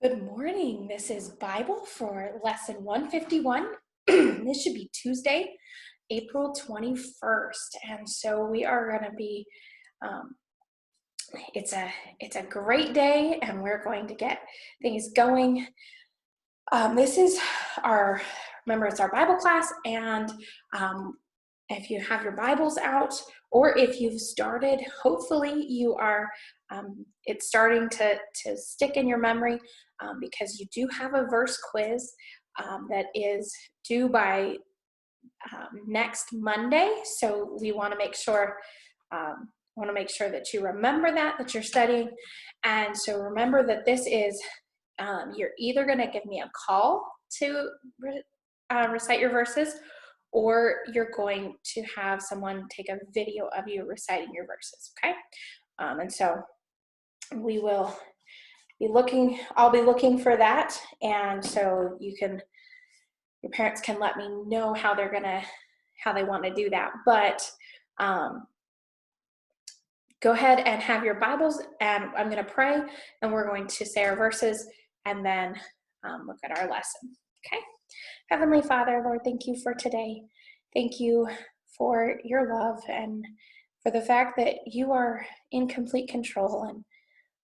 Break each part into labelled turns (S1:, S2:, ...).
S1: Good morning. This is Bible for lesson 151. This should be Tuesday, April 21st. And so we are going to be, um, it's a great day and we're going to get things going. This is remember, it's our Bible class. And if you have your Bibles out or if you've started, hopefully you are, it's starting to stick in your memory because you do have a verse quiz that is due by next Monday. So we want to make sure that you remember that you're studying. And so remember that this is, you're either going to give me a call to recite your verses, or you're going to have someone take a video of you reciting your verses, okay? And so we will I'll be looking for that, and so your parents can let me know how they want to do that. But go ahead and have your Bibles, and I'm going to pray, and we're going to say our verses, and then look at our lesson, okay? Heavenly Father, Lord, thank you for today. Thank you for your love and for the fact that you are in complete control. And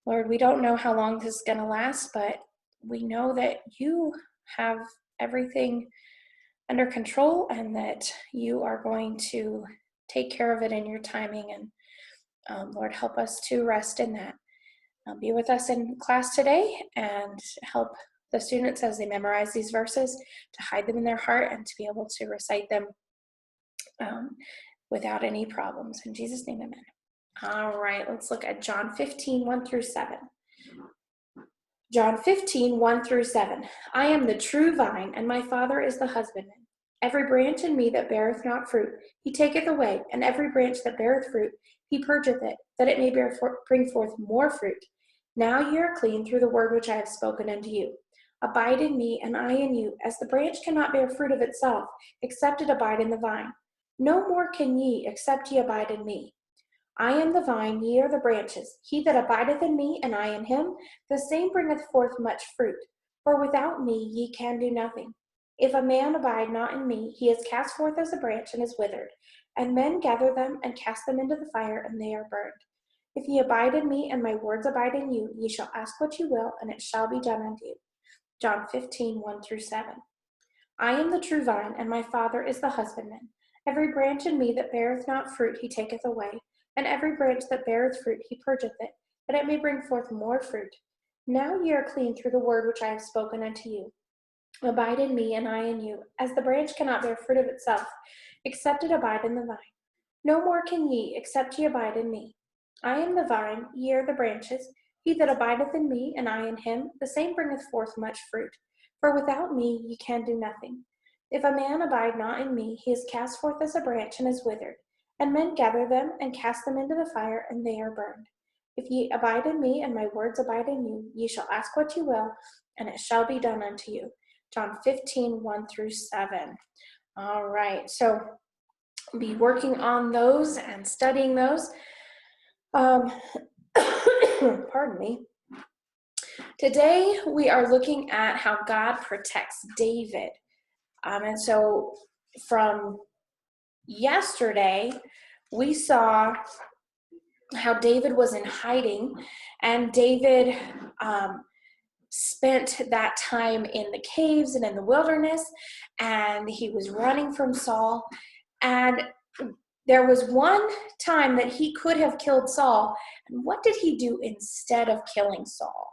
S1: Lord, we don't know how long this is going to last, but we know that you have everything under control and that you are going to take care of it in your timing. And Lord, help us to rest in that. Be with us in class today and help the students as they memorize these verses to hide them in their heart and to be able to recite them without any problems. In Jesus' name, amen. All right, let's look at John 15, 1 through 7. John 15, 1 through 7. I am the true vine, and my Father is the husbandman. Every branch in me that beareth not fruit, he taketh away, and every branch that beareth fruit, he purgeth it, that it may bring forth more fruit. Now ye are clean through the word which I have spoken unto you. Abide in me, and I in you, as the branch cannot bear fruit of itself, except it abide in the vine. No more can ye, except ye abide in me. I am the vine, ye are the branches. He that abideth in me, and I in him, the same bringeth forth much fruit. For without me ye can do nothing. If a man abide not in me, he is cast forth as a branch and is withered. And men gather them and cast them into the fire, and they are burned. If ye abide in me, and my words abide in you, ye shall ask what ye will, and it shall be done unto you. John 15, 1 through 7. I am the true vine, and my Father is the husbandman. Every branch in me that beareth not fruit he taketh away, and every branch that beareth fruit he purgeth it, that it may bring forth more fruit. Now ye are clean through the word which I have spoken unto you. Abide in me, and I in you, as the branch cannot bear fruit of itself, except it abide in the vine. No more can ye, except ye abide in me. I am the vine, ye are the branches. He that abideth in me, and I in him, the same bringeth forth much fruit. For without me ye can do nothing. If a man abide not in me, he is cast forth as a branch and is withered. And men gather them and cast them into the fire, and they are burned. If ye abide in me, and my words abide in you, ye shall ask what ye will, and it shall be done unto you. John 15, 1 through 7. All right, so be working on those and studying those. Pardon me. Today we are looking at how God protects David. And so from yesterday, we saw how David was in hiding, and David spent that time in the caves and in the wilderness, and he was running from Saul. And there was one time that he could have killed Saul. And what did he do instead of killing Saul?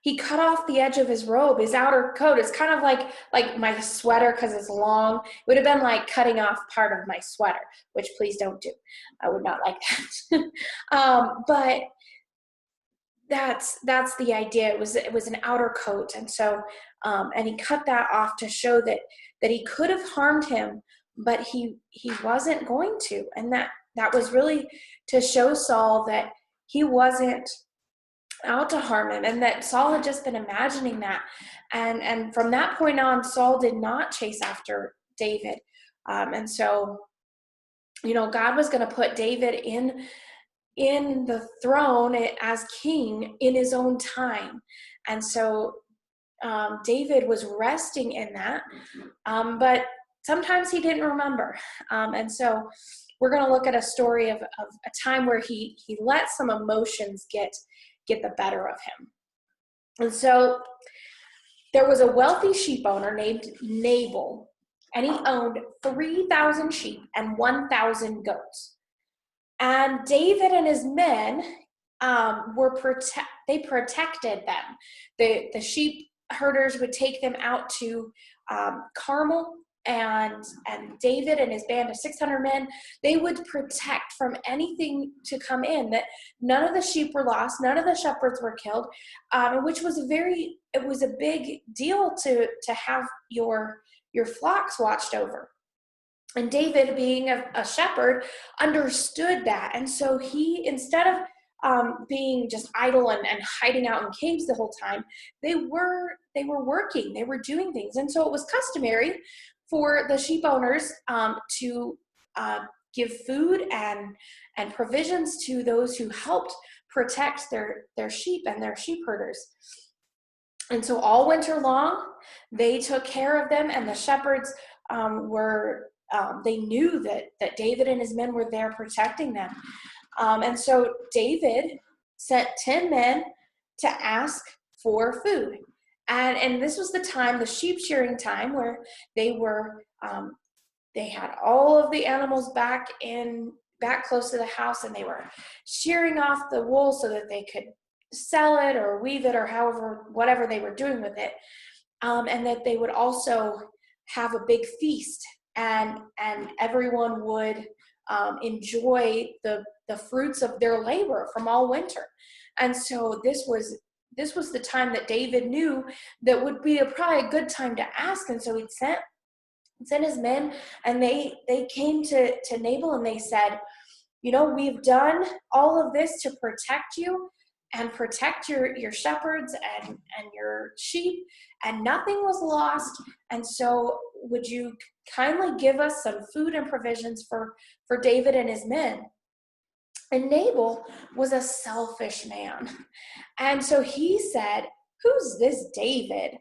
S1: He cut off the edge of his robe, his outer coat. It's kind of like my sweater because it's long. It would have been like cutting off part of my sweater, which please don't do. I would not like that. But that's the idea. It was an outer coat, and so and he cut that off to show that he could have harmed him, but he wasn't going to, and that was really to show Saul that he wasn't out to harm him, and that Saul had just been imagining that. And from that point on, Saul did not chase after David. And so, God was going to put David in in the throne as king in his own time. And so David was resting in that, but sometimes he didn't remember. And so we're going to look at a story of a time where he let some emotions get the better of him. And so there was a wealthy sheep owner named Nabal, and he owned 3,000 sheep and 1,000 goats. And David and his men they protected them. The sheep herders would take them out to Carmel, and David and his band of 600 men, they would protect from anything to come in, that none of the sheep were lost, none of the shepherds were killed, which was it was a big deal to have your flocks watched over. And David, being a shepherd, understood that. And so he, instead of being just idle and hiding out in caves the whole time, they were working, they were doing things. And so it was customary for the sheep owners to give food and provisions to those who helped protect their sheep and their sheep herders. And so all winter long, they took care of them, and the shepherds they knew that David and his men were there protecting them. And so David sent 10 men to ask for food. And this was the time, the sheep shearing time, where they had all of the animals back close to the house, and they were shearing off the wool so that they could sell it or weave it or whatever they were doing with it. And that they would also have a big feast, and everyone would enjoy the fruits of their labor from all winter. And so this was the time that David knew that would be probably a good time to ask. And so he sent his men, and they came to Nabal, and they said, we've done all of this to protect you and protect your shepherds and your sheep, and nothing was lost. And so would you kindly give us some food and provisions for David and his men? And Nabal was a selfish man. And so he said, who's this David?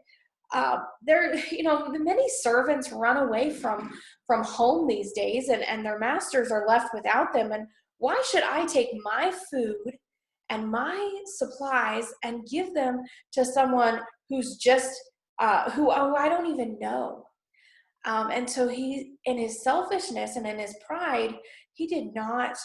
S1: The many servants run away from home these days, and their masters are left without them. And why should I take my food and my supplies and give them to someone who's just, who I don't even know? And so he, in his selfishness and in his pride, he did not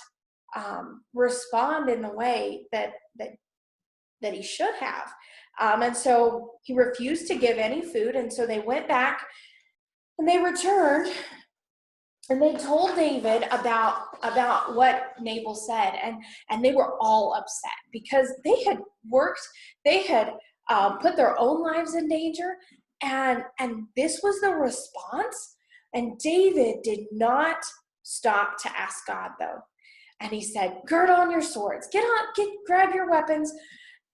S1: respond in the way that he should have. And so he refused to give any food. And so they went back, and they returned, and they told David about what Nabal said. And they were all upset because they had worked, they had put their own lives in danger. And this was the response. And David did not stop to ask God, though. And he said, gird on your swords, grab your weapons.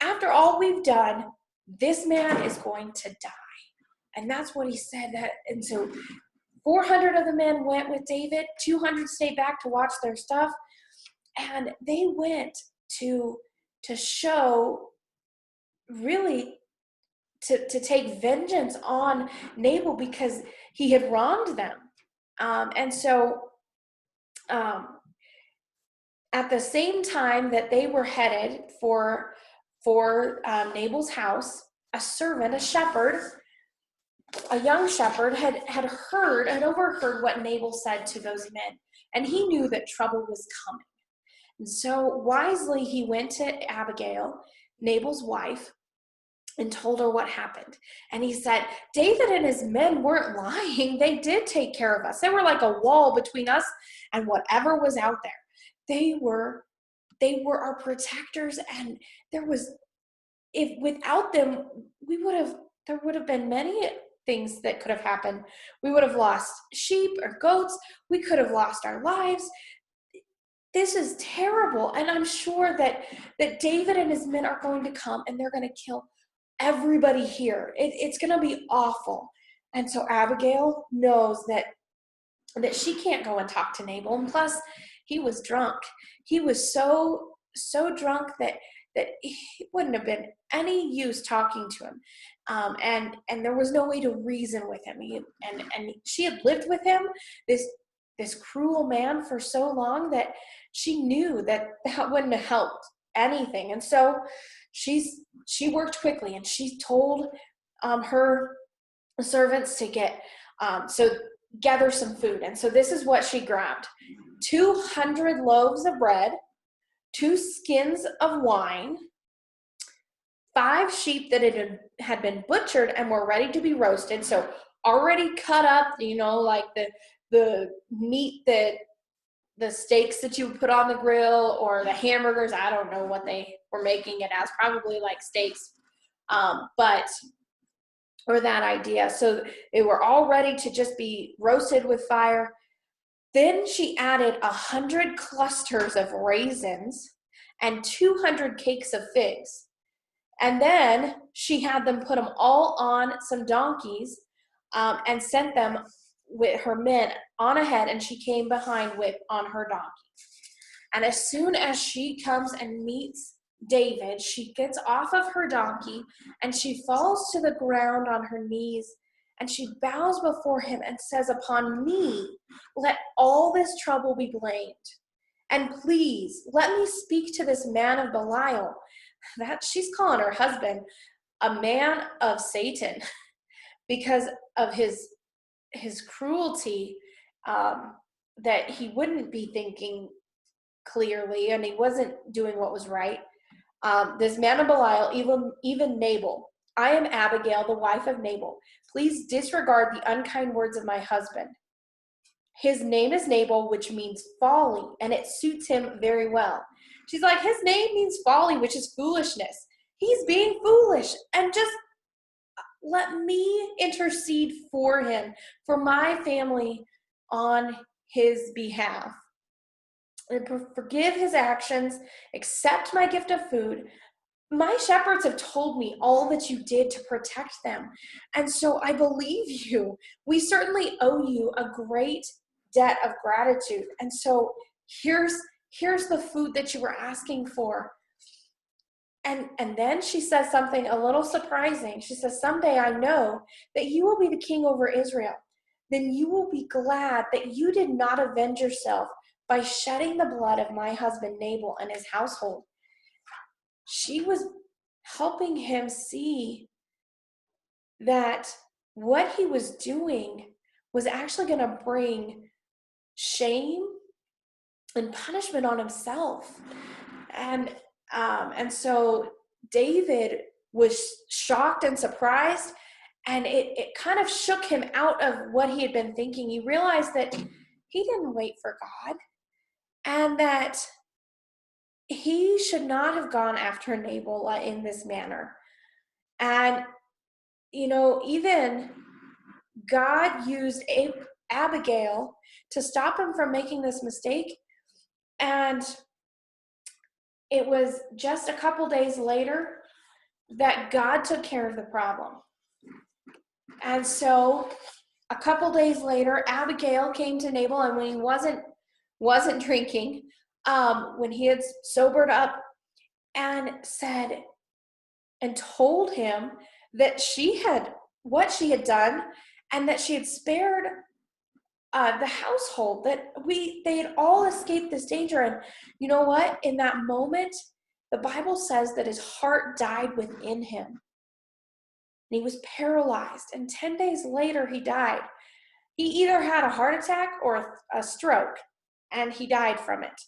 S1: After all we've done, this man is going to die. And that's what he said. And so 400 of the men went with David, 200 stayed back to watch their stuff. And they went to show, really, to take vengeance on Nabal because he had wronged them. And so at the same time that they were headed for Nabal's house, a servant, a shepherd, a young shepherd had overheard what Nabal said to those men, and he knew that trouble was coming. And so wisely he went to Abigail, Nabal's wife, and told her what happened. And he said, David and his men weren't lying. They did take care of us. They were like a wall between us and whatever was out there. They were our protectors, and without them, there would have been many things that could have happened. We would have lost sheep or goats. We could have lost our lives. This is terrible. And I'm sure that David and his men are going to come, and they're going to kill everybody here. It's going to be awful. And so Abigail knows that she can't go and talk to Nabal. And plus, he was drunk. He was so so drunk that it wouldn't have been any use talking to him. And there was no way to reason with him. And she had lived with him, this cruel man, for so long that she knew that wouldn't have helped anything. And so she worked quickly, and she told her servants to gather some food. And so this is what she grabbed: 200 loaves of bread, 2 skins of wine, 5 sheep that had been butchered and were ready to be roasted. So already cut up, like the meat, that the steaks that you would put on the grill, or the hamburgers. I don't know what they were making it as, probably like steaks, or that idea. So they were all ready to just be roasted with fire. Then she added 100 clusters of raisins and 200 cakes of figs. And then she had them put them all on some donkeys, and sent them with her men on ahead, and she came behind on her donkey. And as soon as she comes and meets David, she gets off of her donkey and she falls to the ground on her knees, and she bows before him and says, "Upon me let all this trouble be blamed. And please let me speak to this man of Belial." That she's calling her husband a man of Satan because of his cruelty, that he wouldn't be thinking clearly, and he wasn't doing what was right. This man of Belial, even Nabal. "I am Abigail, the wife of Nabal. Please disregard the unkind words of my husband. His name is Nabal, which means folly, and it suits him very well." She's like, his name means folly, which is foolishness. He's being foolish, and just let me intercede for him, for my family, on his behalf. And forgive his actions, accept my gift of food. My shepherds have told me all that you did to protect them, and so I believe you. We certainly owe you a great debt of gratitude, and so here's the food that you were asking for. And then she says something a little surprising. She says, "Someday I know that you will be the king over Israel. Then you will be glad that you did not avenge yourself by shedding the blood of my husband Nabal and his household." She was helping him see that what he was doing was actually going to bring shame and punishment on himself. And so David was shocked and surprised, and it kind of shook him out of what he had been thinking. He realized that he didn't wait for God, and that he should not have gone after Nabal in this manner. And, even God used Abigail to stop him from making this mistake. And it was just a couple days later that God took care of the problem. And so a couple days later, Abigail came to Nabal, and when he wasn't drinking, when he had sobered up, and said and told him that what she had done, and that she had spared the household, that they had all escaped this danger. And you know what? In that moment, the Bible says that his heart died within him. And he was paralyzed. And 10 days later, he died. He either had a heart attack or a stroke, and he died from it.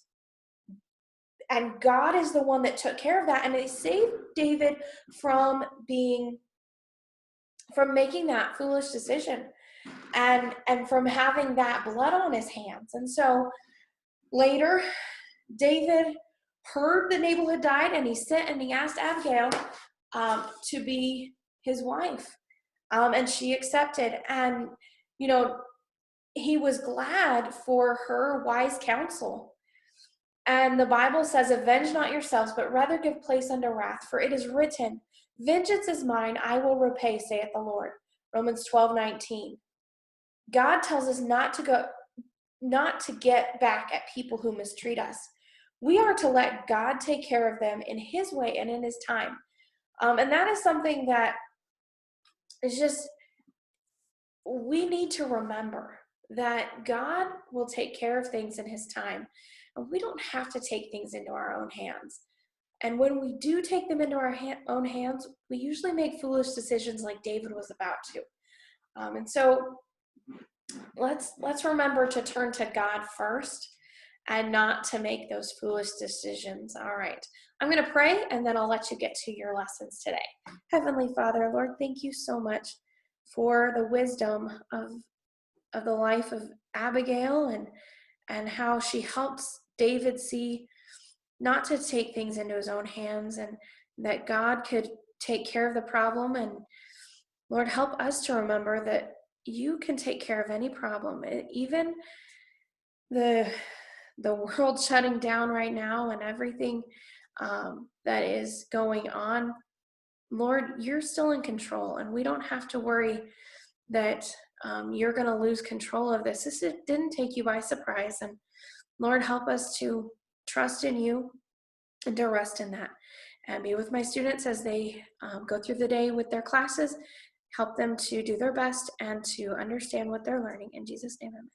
S1: And God is the one that took care of that. And it saved David from making that foolish decision, and from having that blood on his hands. And so later, David heard that Nabal had died, and he asked Abigail to be his wife, and she accepted. And he was glad for her wise counsel. And the Bible says, "Avenge not yourselves, but rather give place unto wrath, for it is written, Vengeance is mine, I will repay, saith the Lord." Romans 12:19. God tells us not to get back at people who mistreat us. We are to let God take care of them in his way and in his time. And that is something that is just, we need to remember that God will take care of things in his time. And we don't have to take things into our own hands. And when we do take them into our own hands, we usually make foolish decisions like David was about to. And so let's remember to turn to God first and not to make those foolish decisions. All right. I'm going to pray, and then I'll let you get to your lessons today. Heavenly Father, Lord, thank you so much for the wisdom of the life of Abigail and how she helps David see not to take things into his own hands, and that God could take care of the problem. And Lord, help us to remember that you can take care of any problem, even the world shutting down right now and everything that is going on. Lord, you're still in control, and we don't have to worry that you're going to lose control of this. This didn't take you by surprise. And Lord, help us to trust in you and to rest in that. And be with my students as they go through the day with their classes. Help them to do their best and to understand what they're learning. In Jesus' name, amen.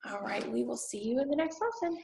S1: All right, we will see you in the next lesson.